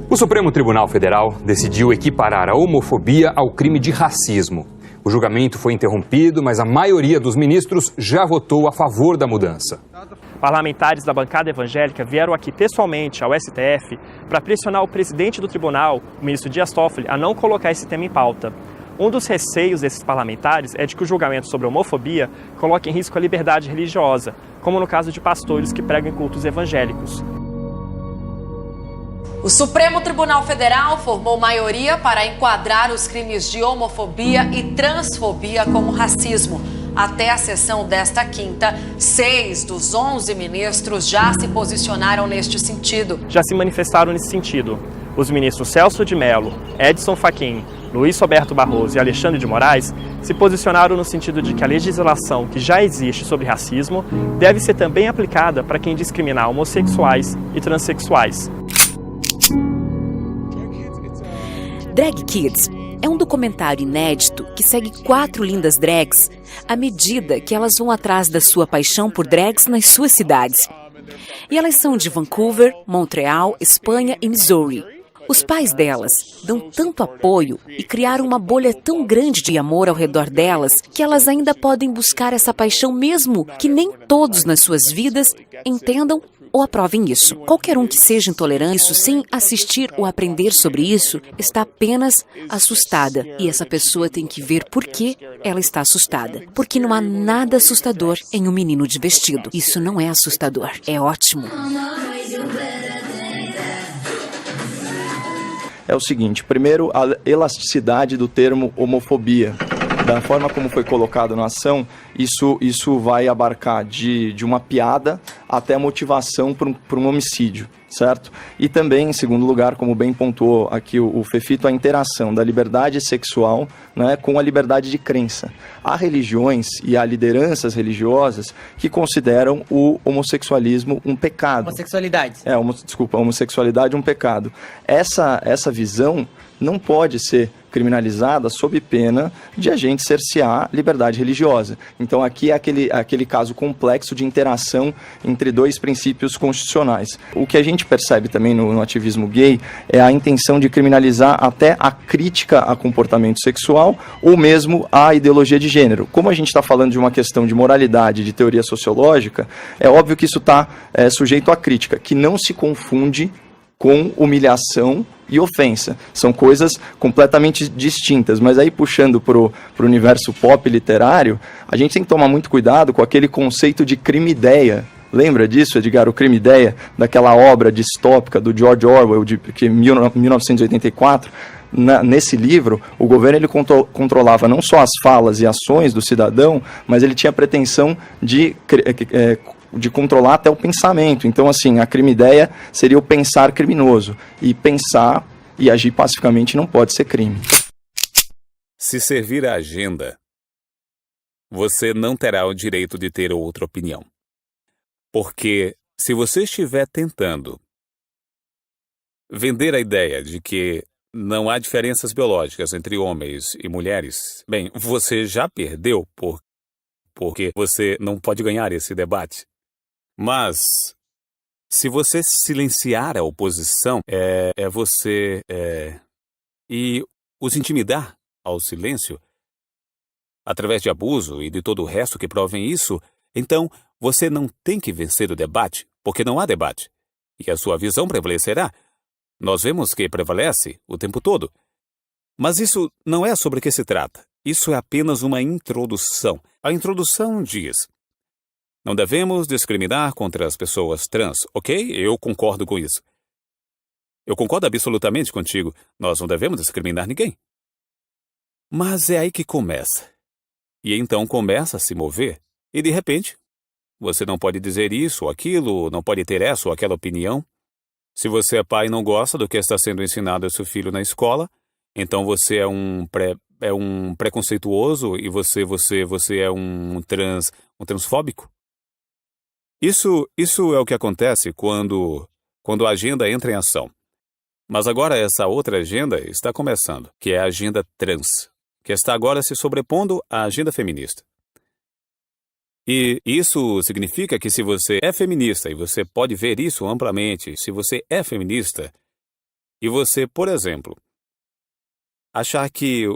O Supremo Tribunal Federal decidiu equiparar a homofobia ao crime de racismo. O julgamento foi interrompido, mas a maioria dos ministros já votou a favor da mudança. Parlamentares da bancada evangélica vieram aqui pessoalmente ao STF para pressionar o presidente do tribunal, o ministro Dias Toffoli, a não colocar esse tema em pauta. Um dos receios desses parlamentares é de que o julgamento sobre a homofobia coloque em risco a liberdade religiosa, como no caso de pastores que pregam em cultos evangélicos. O Supremo Tribunal Federal formou maioria para enquadrar os crimes de homofobia e transfobia como racismo. Até a sessão desta quinta, 6 dos 11 ministros já se posicionaram neste sentido. Já se manifestaram nesse sentido. Os ministros Celso de Mello, Edson Fachin, Luiz Roberto Barroso e Alexandre de Moraes se posicionaram no sentido de que a legislação que já existe sobre racismo deve ser também aplicada para quem discriminar homossexuais e transexuais. Drag Kids é um documentário inédito que segue 4 lindas drags à medida que elas vão atrás da sua paixão por drags nas suas cidades. E elas são de Vancouver, Montreal, Espanha e Missouri. Os pais delas dão tanto apoio e criaram uma bolha tão grande de amor ao redor delas que elas ainda podem buscar essa paixão mesmo que nem todos nas suas vidas entendam ou aprovem isso. Qualquer um que seja intolerante isso, sem assistir ou aprender sobre isso, está apenas assustada. E essa pessoa tem que ver por que ela está assustada. Porque não há nada assustador em um menino de vestido. Isso não é assustador, é ótimo. É o seguinte, primeiro, a elasticidade do termo homofobia. Da forma como foi colocado na ação, isso vai abarcar de uma piada até a motivação para um homicídio, certo? E também, em segundo lugar, como bem pontuou aqui o Fefito, a interação da liberdade sexual, né, com a liberdade de crença. Há religiões e há lideranças religiosas que consideram o homossexualismo um pecado. Homossexualidade. A homossexualidade um pecado. Essa visão não pode ser criminalizada sob pena de a gente cercear liberdade religiosa. Então aqui é aquele caso complexo de interação entre dois princípios constitucionais. O que a gente percebe também no ativismo gay é a intenção de criminalizar até a crítica a comportamento sexual ou mesmo a ideologia de gênero. Como a gente está falando de uma questão de moralidade, de teoria sociológica, é óbvio que isso está sujeito à crítica, que não se confunde com humilhação e ofensa. São coisas completamente distintas, mas aí puxando para o universo pop literário, a gente tem que tomar muito cuidado com aquele conceito de crime-ideia. Lembra disso, Edgar? O crime-ideia, daquela obra distópica do George Orwell, que 1984, nesse livro, o governo ele controlava não só as falas e ações do cidadão, mas ele tinha a pretensão de controlar até o pensamento. Então, assim, a crime-ideia seria o pensar criminoso. E pensar e agir pacificamente não pode ser crime. Se servir a agenda, você não terá o direito de ter outra opinião. Porque se você estiver tentando vender a ideia de que não há diferenças biológicas entre homens e mulheres, bem, você já perdeu porque você não pode ganhar esse debate. Mas, se você silenciar a oposição, e os intimidar ao silêncio, através de abuso e de todo o resto que provem isso, então você não tem que vencer o debate, porque não há debate. E a sua visão prevalecerá. Nós vemos que prevalece o tempo todo. Mas isso não é sobre o que se trata. Isso é apenas uma introdução. A introdução diz: não devemos discriminar contra as pessoas trans, ok? Eu concordo com isso. Eu concordo absolutamente contigo. Nós não devemos discriminar ninguém. Mas é aí que começa. E então começa a se mover. E de repente, você não pode dizer isso ou aquilo, não pode ter essa ou aquela opinião. Se você é pai e não gosta do que está sendo ensinado ao seu filho na escola, então você é um preconceituoso e você é um transfóbico. Isso é o que acontece quando a agenda entra em ação. Mas agora essa outra agenda está começando, que é a agenda trans, que está agora se sobrepondo à agenda feminista. E isso significa que se você é feminista, e você pode ver isso amplamente, se você é feminista, E você, por exemplo, achar que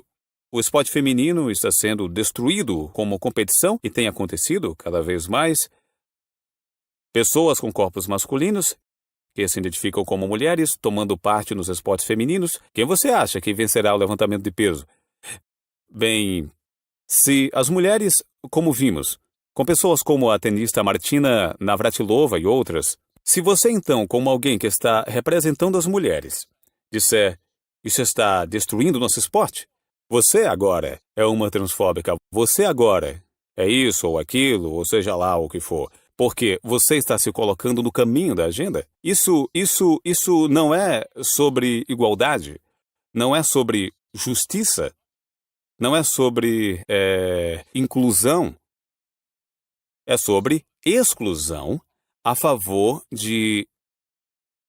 o esporte feminino está sendo destruído como competição, e tem acontecido cada vez mais, pessoas com corpos masculinos que se identificam como mulheres tomando parte nos esportes femininos, quem você acha que vencerá o levantamento de peso? Bem, se as mulheres, como vimos, com pessoas como a tenista Martina Navratilova e outras, se você então, como alguém que está representando as mulheres, disser, isso está destruindo nosso esporte, você agora é uma transfóbica, você agora é isso ou aquilo, ou seja lá o que for, porque você está se colocando no caminho da agenda. Isso não é sobre igualdade, não é sobre justiça, não é sobre inclusão, é sobre exclusão a favor de,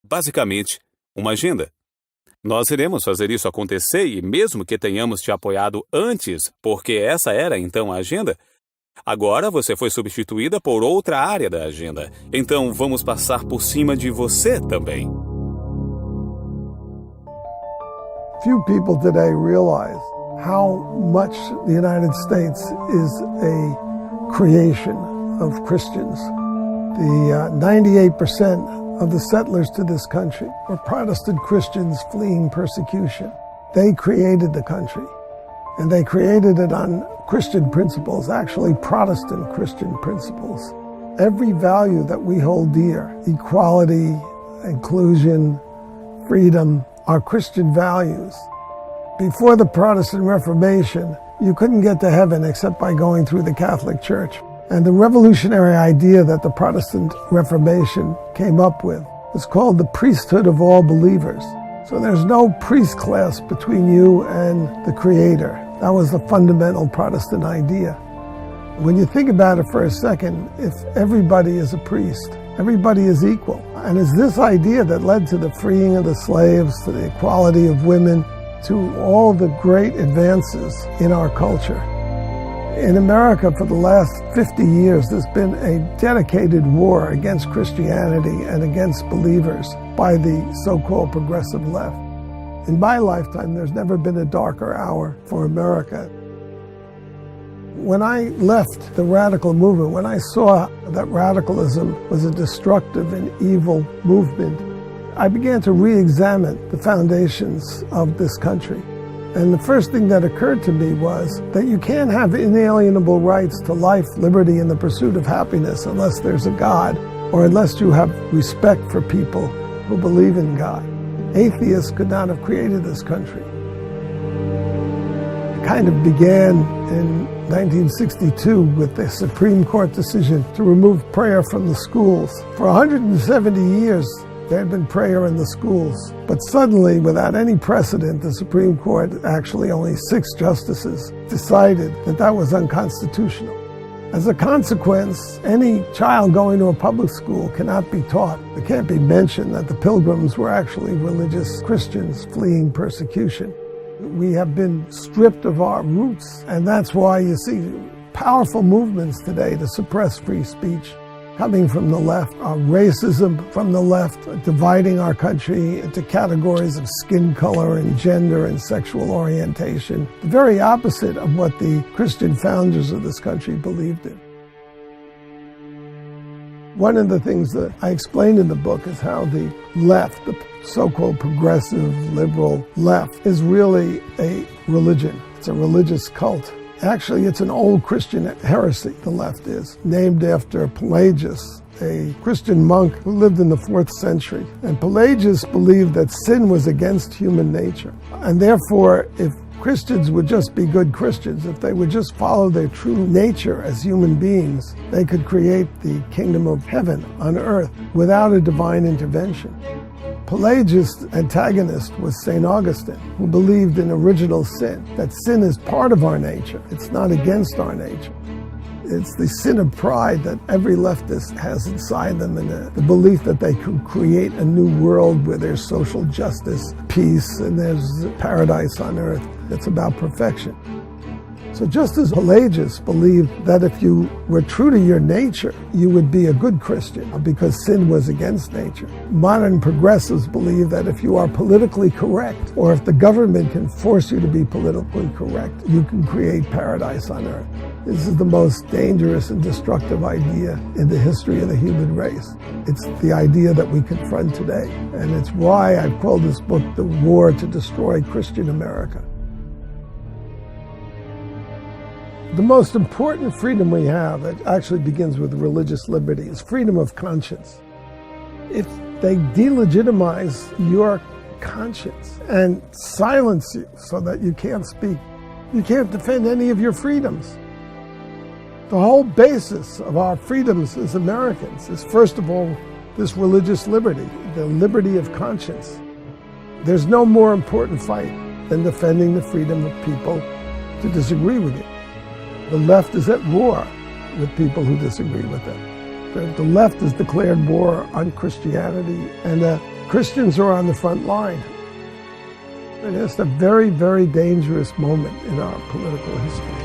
basicamente, uma agenda. Nós iremos fazer isso acontecer e mesmo que tenhamos te apoiado antes, porque essa era então a agenda, agora você foi substituída por outra área da agenda. Então vamos passar por cima de você também. Few people today realize how much the United States is a creation of Christians. The 98% of the settlers to this country were Protestant Christians fleeing persecution. They created the country, and they created it on Christian principles, actually Protestant Christian principles. Every value that we hold dear, equality, inclusion, freedom, are Christian values. Before the Protestant Reformation, you couldn't get to heaven except by going through the Catholic Church. And the revolutionary idea that the Protestant Reformation came up with is called the priesthood of all believers. So there's no priest class between you and the Creator. That was the fundamental Protestant idea. When you think about it for a second, if everybody is a priest, everybody is equal. And it's this idea that led to the freeing of the slaves, to the equality of women, to all the great advances in our culture. In America, for the last 50 years, there's been a dedicated war against Christianity and against believers by the so-called progressive left. In my lifetime, there's never been a darker hour for America. When I left the radical movement, when I saw that radicalism was a destructive and evil movement, I began to re-examine the foundations of this country. And the first thing that occurred to me was that you can't have inalienable rights to life, liberty, and the pursuit of happiness unless there's a God, or unless you have respect for people who believe in God. Atheists could not have created this country. It kind of began in 1962 with the Supreme Court decision to remove prayer from the schools. For 170 years, there had been prayer in the schools. But suddenly, without any precedent, the Supreme Court, actually only 6 justices, decided that that was unconstitutional. As a consequence, any child going to a public school cannot be taught. It can't be mentioned that the Pilgrims were actually religious Christians fleeing persecution. We have been stripped of our roots, and that's why you see powerful movements today to suppress free speech coming from the left, racism from the left, dividing our country into categories of skin color and gender and sexual orientation, the very opposite of what the Christian founders of this country believed in. One of the things that I explained in the book is how the left, the so-called progressive, liberal left, is really a religion. It's a religious cult. Actually, it's an old Christian heresy, the left is, named after Pelagius, a Christian monk who lived in the 4th century. And Pelagius believed that sin was against human nature. And therefore, if Christians would just be good Christians, if they would just follow their true nature as human beings, they could create the kingdom of heaven on earth without a divine intervention. Pelagius' antagonist was St. Augustine, who believed in original sin, that sin is part of our nature. It's not against our nature. It's the sin of pride that every leftist has inside them, and the belief that they could create a new world where there's social justice, peace, and there's paradise on earth. It's about perfection. So just as Pelagius believed that if you were true to your nature, you would be a good Christian because sin was against nature, modern progressives believe that if you are politically correct, or if the government can force you to be politically correct, you can create paradise on earth. This is the most dangerous and destructive idea in the history of the human race. It's the idea that we confront today, and it's why I've called this book The War to Destroy Christian America. The most important freedom we have, it actually begins with religious liberty, is freedom of conscience. If they delegitimize your conscience and silence you so that you can't speak, you can't defend any of your freedoms. The whole basis of our freedoms as Americans is, first of all, this religious liberty, the liberty of conscience. There's no more important fight than defending the freedom of people to disagree with you. The left is at war with people who disagree with them. The left has declared war on Christianity, and the Christians are on the front line. And it's a very, very dangerous moment in our political history.